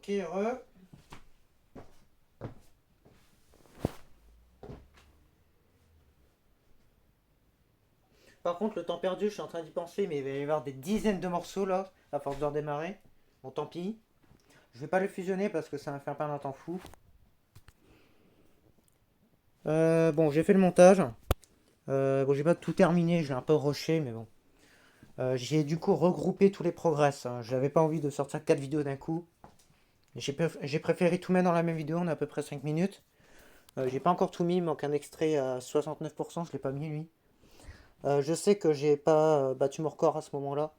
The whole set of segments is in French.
Ok, re. Par contre, le temps perdu, je suis en train d'y penser, mais il va y avoir des dizaines de morceaux là, à force de redémarrer. Bon, tant pis. Je vais pas les fusionner parce que ça va me faire perdre un temps fou. Bon, j'ai fait le montage. Bon, j'ai pas tout terminé, j'ai un peu rushé, mais bon. J'ai du coup regroupé tous les progrès, hein. J'avais pas envie de sortir 4 vidéos d'un coup. J'ai préféré tout mettre dans la même vidéo, on a à peu près 5 minutes. J'ai pas encore tout mis, il manque un extrait à 69%, je l'ai pas mis lui. Je sais que j'ai pas battu mon record à ce moment-là,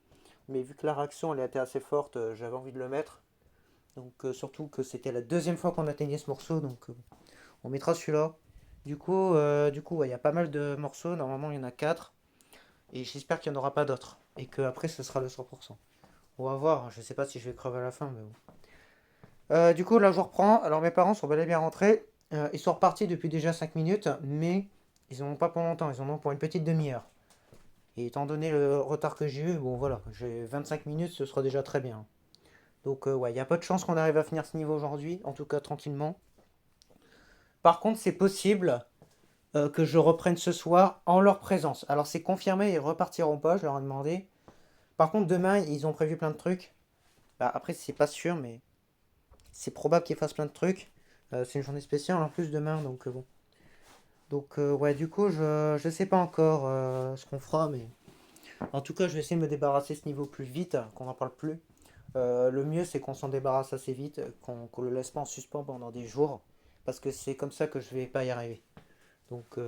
mais vu que la réaction elle a été assez forte, j'avais envie de le mettre. Donc surtout que c'était la deuxième fois qu'on atteignait ce morceau, donc on mettra celui-là. Du coup, ouais, il y a pas mal de morceaux, normalement il y en a 4, et j'espère qu'il n'y en aura pas d'autres, et que après ce sera le 100%. On va voir, je sais pas si je vais crever à la fin, mais bon. Du coup, là je reprends, alors mes parents sont bel et bien rentrés. Ils sont repartis depuis déjà 5 minutes, mais ils n'en ont pas pour longtemps, ils en ont pour une petite demi-heure. Et étant donné le retard que j'ai eu, bon voilà, j'ai 25 minutes, ce sera déjà très bien. Donc ouais, il y a pas de chance qu'on arrive à finir ce niveau aujourd'hui, en tout cas tranquillement. Par contre, c'est possible que je reprenne ce soir en leur présence. Alors c'est confirmé, ils repartiront pas, je leur ai demandé. Par contre, demain, ils ont prévu plein de trucs. Bah, après, c'est pas sûr, mais c'est probable qu'ils fassent plein de trucs. C'est une journée spéciale en plus demain, donc bon. Donc ouais, du coup, je sais pas encore ce qu'on fera, mais en tout cas, je vais essayer de me débarrasser de ce niveau plus vite, qu'on n'en parle plus. Le mieux, c'est qu'on s'en débarrasse assez vite, qu'on le laisse pas en suspens pendant des jours, parce que c'est comme ça que je vais pas y arriver. Donc,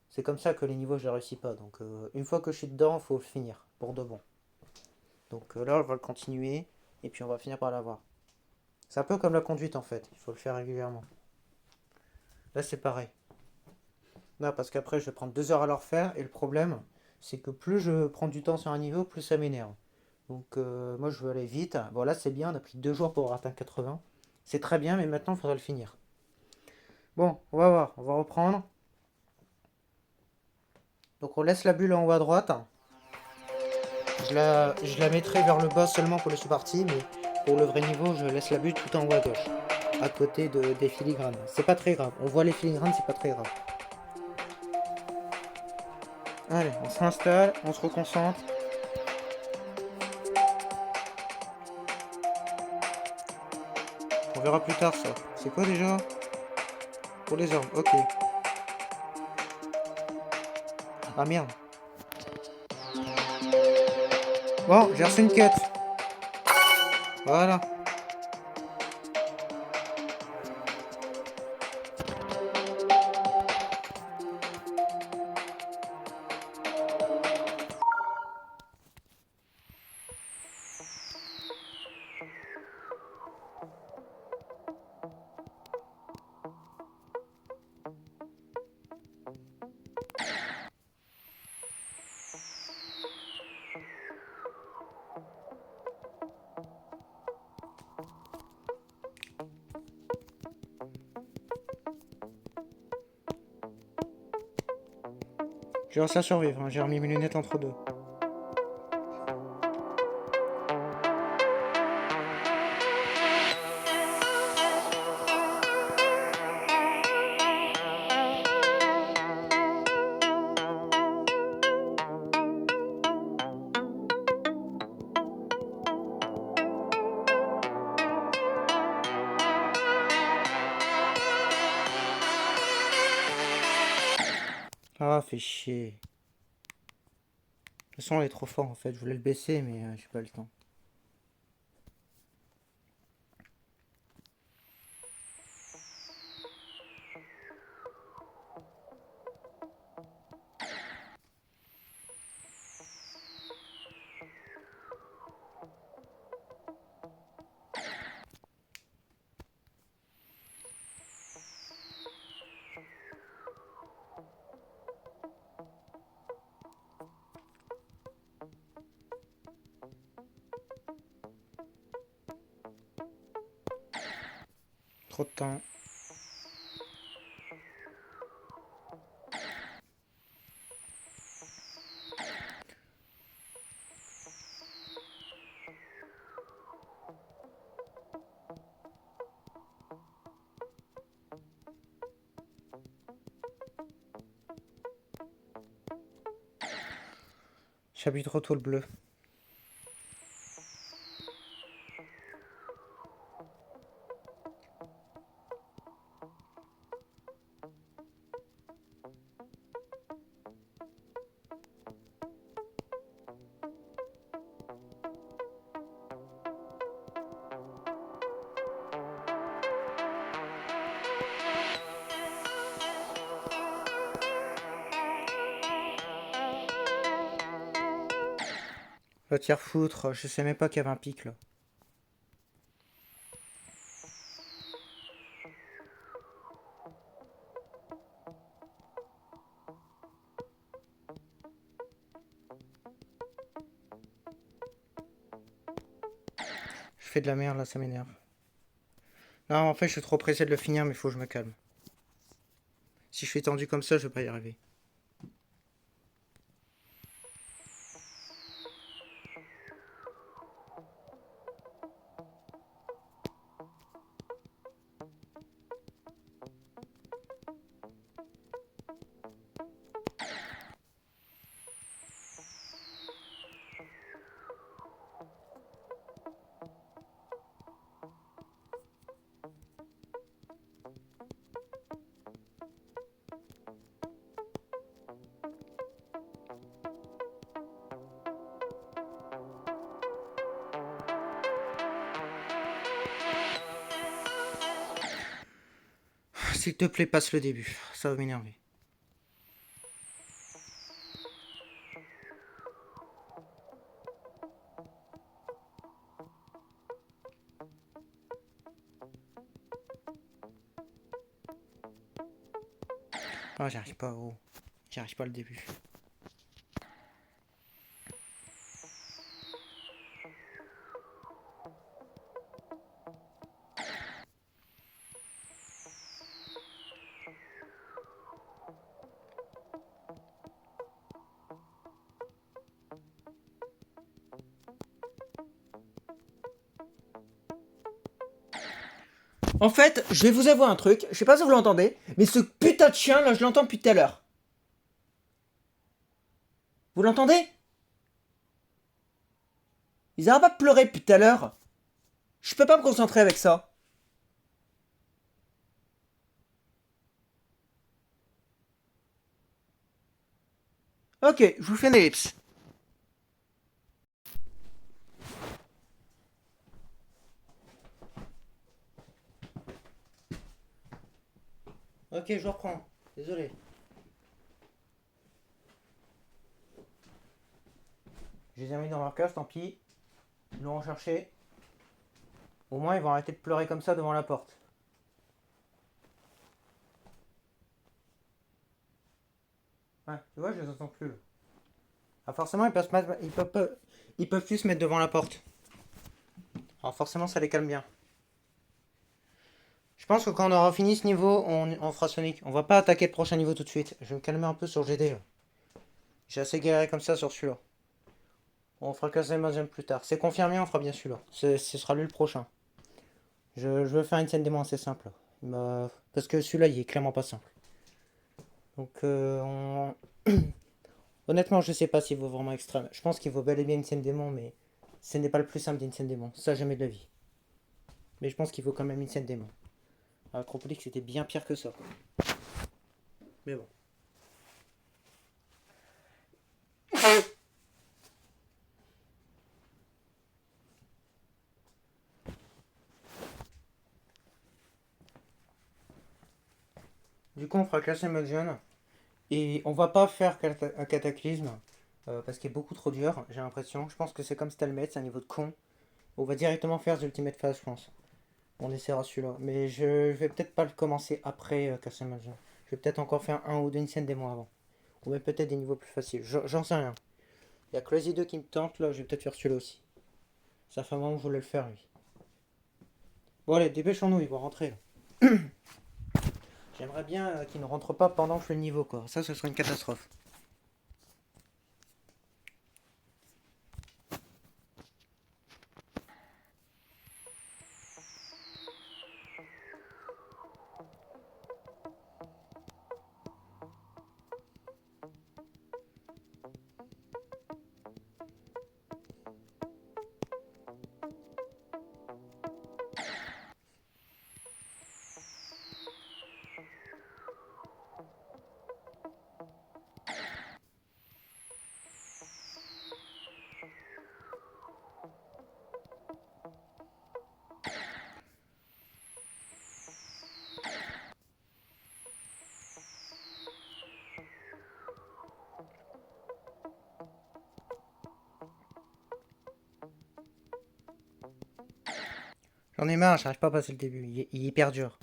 c'est comme ça que les niveaux, je les réussis pas. Donc, une fois que je suis dedans, il faut le finir, pour de bon. Donc là, on va le continuer, et puis on va finir par l'avoir. C'est un peu comme la conduite, en fait, il faut le faire régulièrement. Là, c'est pareil. Là, parce qu'après, je vais prendre 2 heures à le refaire, et le problème, c'est que plus je prends du temps sur un niveau, plus ça m'énerve. Donc moi je veux aller vite. Bon là c'est bien, on a pris 2 jours pour atteindre 80. C'est très bien, mais maintenant il faudra le finir. Bon, on va voir, on va reprendre. Donc on laisse la bulle en haut à droite. Je la mettrai vers le bas seulement pour les sous-parties, mais pour le vrai niveau, je laisse la bulle tout en haut à gauche, à côté des filigranes. C'est pas très grave, on voit les filigranes, c'est pas très grave. Allez, on s'installe, on se reconcentre. On verra plus tard ça. C'est quoi déjà? Pour les armes, ok. Ah merde. Bon, j'ai reçu une quête. Voilà. J'ai réussi à survivre, hein. J'ai remis mes lunettes entre deux. Ah, fait chier. Le son est trop fort en fait, je voulais le baisser mais j'ai pas le temps. Trop de temps. J'appuie trop tôt le bleu. Le tire-foutre, je sais même pas qu'il y avait un pic là. Je fais de la merde là, ça m'énerve. Non, en fait, je suis trop pressé de le finir, mais il faut que je me calme. Si je suis tendu comme ça, je vais pas y arriver. S'il te plaît, passe le début. Ça va m'énerver. Ah, j'y arrive pas, gros. J'y arrive pas le début. En fait, je vais vous avouer un truc. Je sais pas si vous l'entendez, mais ce putain de chien là, je l'entends depuis tout à l'heure. Vous l'entendez? Ils arrêtent pas de pleurer depuis tout à l'heure. Je peux pas me concentrer avec ça. Ok, je vous fais une ellipse. Ok, je reprends. Désolé. Je les ai mis dans leur cage, tant pis. Ils l'ont recherché. Au moins, ils vont arrêter de pleurer comme ça devant la porte. Ouais, tu vois, je les entends plus là. Ah, forcément, ils peuvent plus se mettre devant la porte. Alors, forcément, ça les calme bien. Je pense que quand on aura fini ce niveau, on fera Sonic. On va pas attaquer le prochain niveau tout de suite. Je vais me calmer un peu sur GD là. J'ai assez galéré comme ça sur celui-là. On fera Castlevania plus tard. C'est confirmé, on fera bien celui-là. Ce sera lui le prochain. Je veux faire une scène démo assez simple. Parce que celui-là, il est clairement pas simple. Donc, honnêtement, je sais pas s'il vaut vraiment extrême. Je pense qu'il vaut bel et bien une scène démon, mais ce n'est pas le plus simple d'une scène démon. Ça, jamais de la vie. Mais je pense qu'il vaut quand même une scène démon. Acropolis, c'était bien pire que ça. Quoi. Mais bon. Du coup, on fera classer Mudgeon. Et on va pas faire un cataclysme. Parce qu'il est beaucoup trop dur, j'ai l'impression. Je pense que c'est comme Stalmet, c'est un niveau de con. On va directement faire The Ultimate Phase, je pense. On essaiera celui-là. Mais je vais peut-être pas le commencer après Castle Mudgeon. Je vais peut-être encore faire un ou deux scènes des mois avant. Ou même peut-être des niveaux plus faciles. J'en sais rien. Il y a Crazy 2 qui me tente, là, je vais peut-être faire celui-là aussi. Ça fait un moment que je voulais le faire, lui. Bon, allez, dépêchons-nous, il va rentrer, là. J'aimerais bien qu'il ne rentre pas pendant que je fais le niveau, quoi. Ça, ce serait une catastrophe. J'en ai marre, j'arrive pas à passer le début. Il est hyper dur.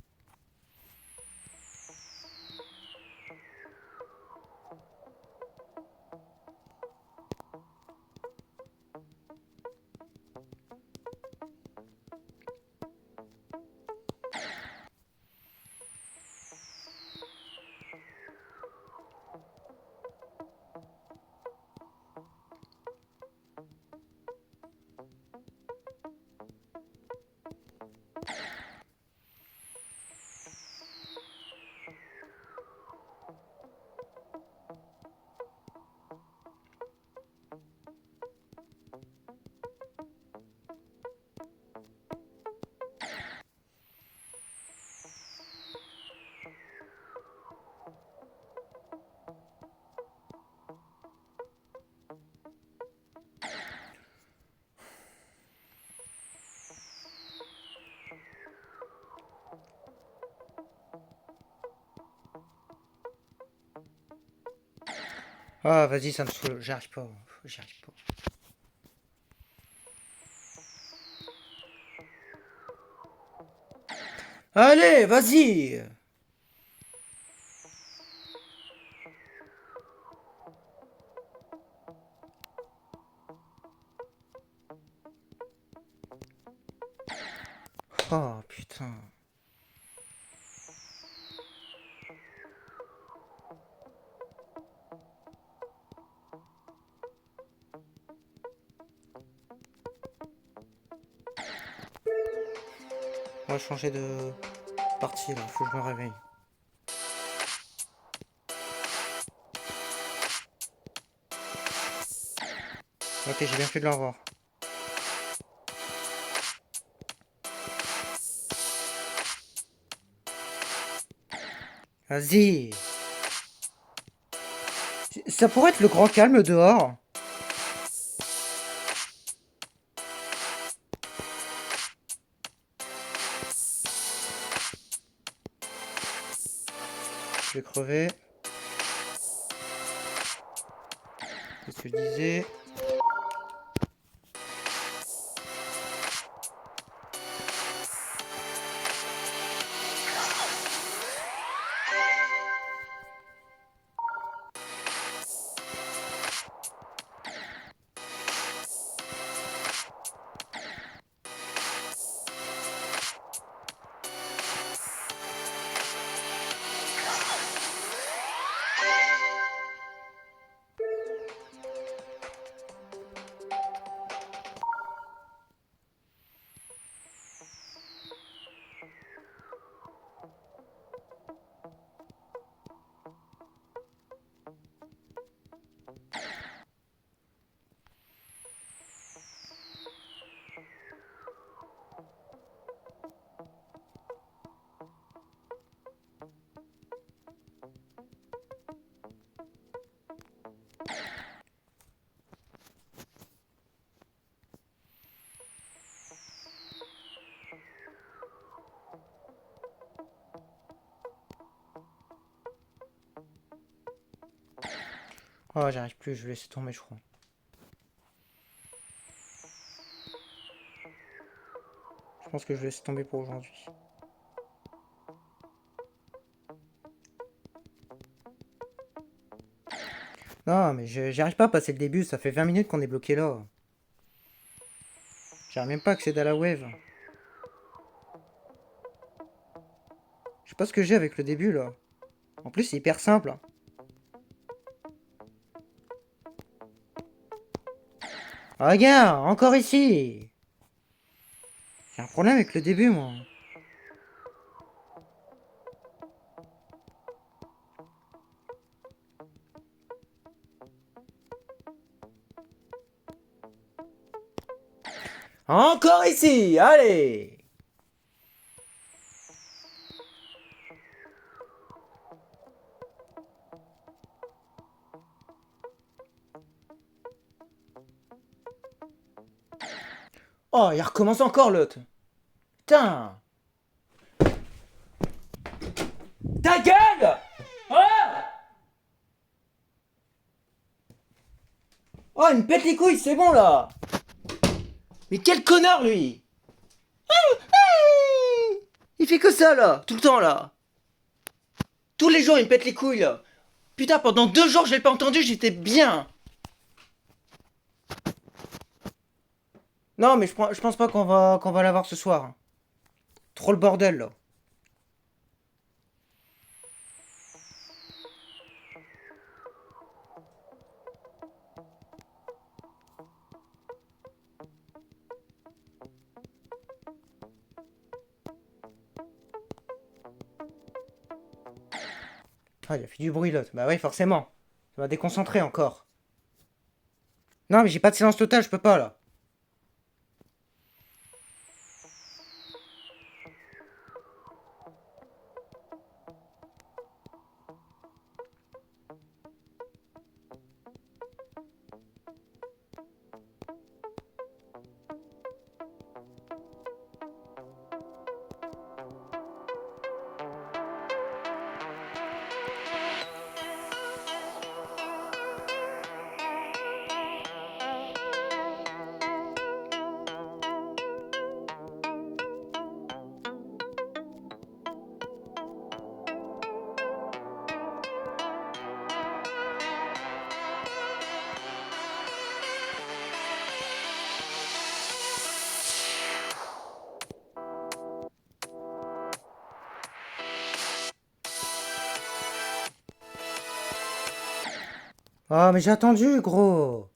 Ah, vas-y, ça me saoule. J'arrive pas. J'y arrive pas. Allez, vas-y! Oh, putain. On va changer de partie, là. Faut que je me réveille. Ok, j'ai bien fait de le revoir. Vas-y! Ça pourrait être le grand calme dehors. Je vais crever. Qu'est-ce que je disais? Oh, j'arrive plus, je vais laisser tomber, je crois. Je pense que je vais laisser tomber pour aujourd'hui. Non, mais j'arrive pas à passer le début, ça fait 20 minutes qu'on est bloqué là. J'arrive même pas à accéder à la wave. Je sais pas ce que j'ai avec le début là. En plus, c'est hyper simple. Ah, regarde, encore ici. J'ai un problème avec le début, moi. Encore ici, allez. Oh, il recommence encore l'autre. Putain. Ta gueule. Oh, oh, il me pète les couilles, c'est bon là. Mais quel connard lui. Il fait que ça, là, tout le temps, là. Tous les jours, il me pète les couilles, là. Putain, pendant 2 jours, je l'ai pas entendu, j'étais bien. Non, mais je pense pas qu'on va l'avoir ce soir. Trop le bordel, là. Ah, il a fait du bruit, l'autre. Bah oui, forcément. Ça m'a déconcentré encore. Non, mais j'ai pas de silence total, je peux pas, là. Ah, mais j'ai attendu, gros.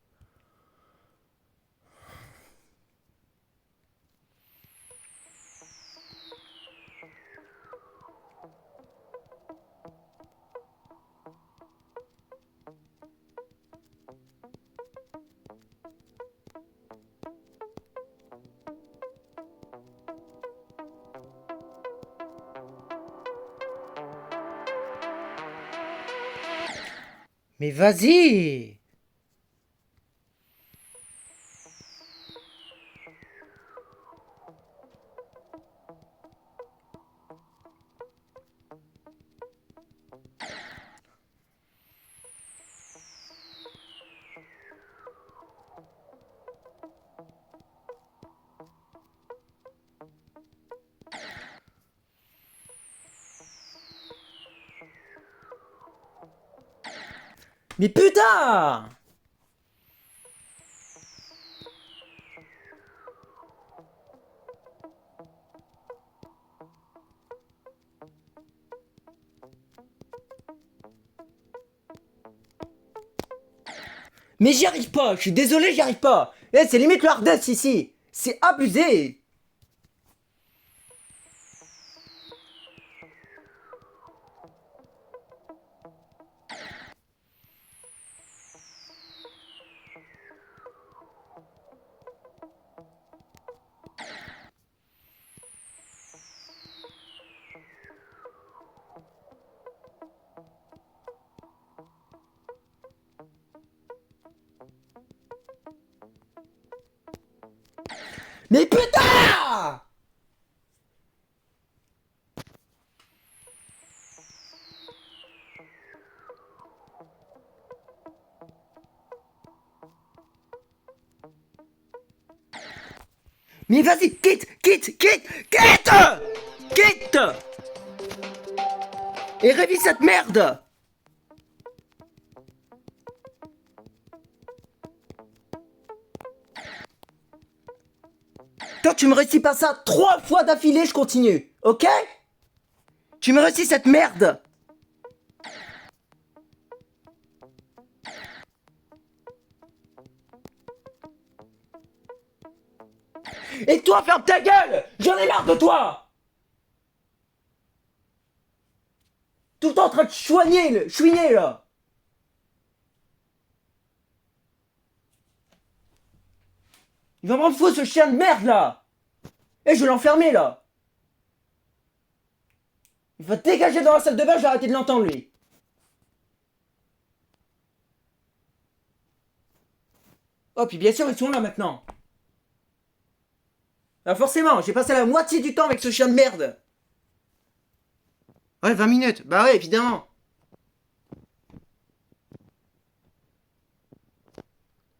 Mais vas-y! Mais putain! Mais j'y arrive pas, je suis désolé, j'y arrive pas. Eh, c'est limite le hardest ici. C'est abusé. Mais putain! Mais vas-y, quitte, quitte, quitte, quitte! Quitte! Et révise cette merde! Toi, tu me réussis pas ça 3 fois d'affilée, je continue, ok? Tu me réussis cette merde! Et toi, ferme ta gueule! J'en ai marre de toi! Tout le temps en train de chouiner là! Il va me rendre fou ce chien de merde là! Et je vais l'enfermer là! Il va dégager dans la salle de bain, je vais arrêter de l'entendre lui! Oh, puis bien sûr, ils sont là maintenant! Ah, forcément, j'ai passé la moitié du temps avec ce chien de merde! Ouais, 20 minutes. Bah ouais, évidemment.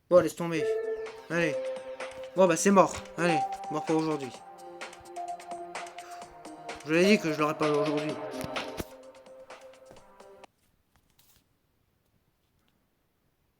Bon, laisse tomber. Allez. Bon, bah c'est mort. Allez, mort pour aujourd'hui. Je l'ai dit que je l'aurais pas aujourd'hui.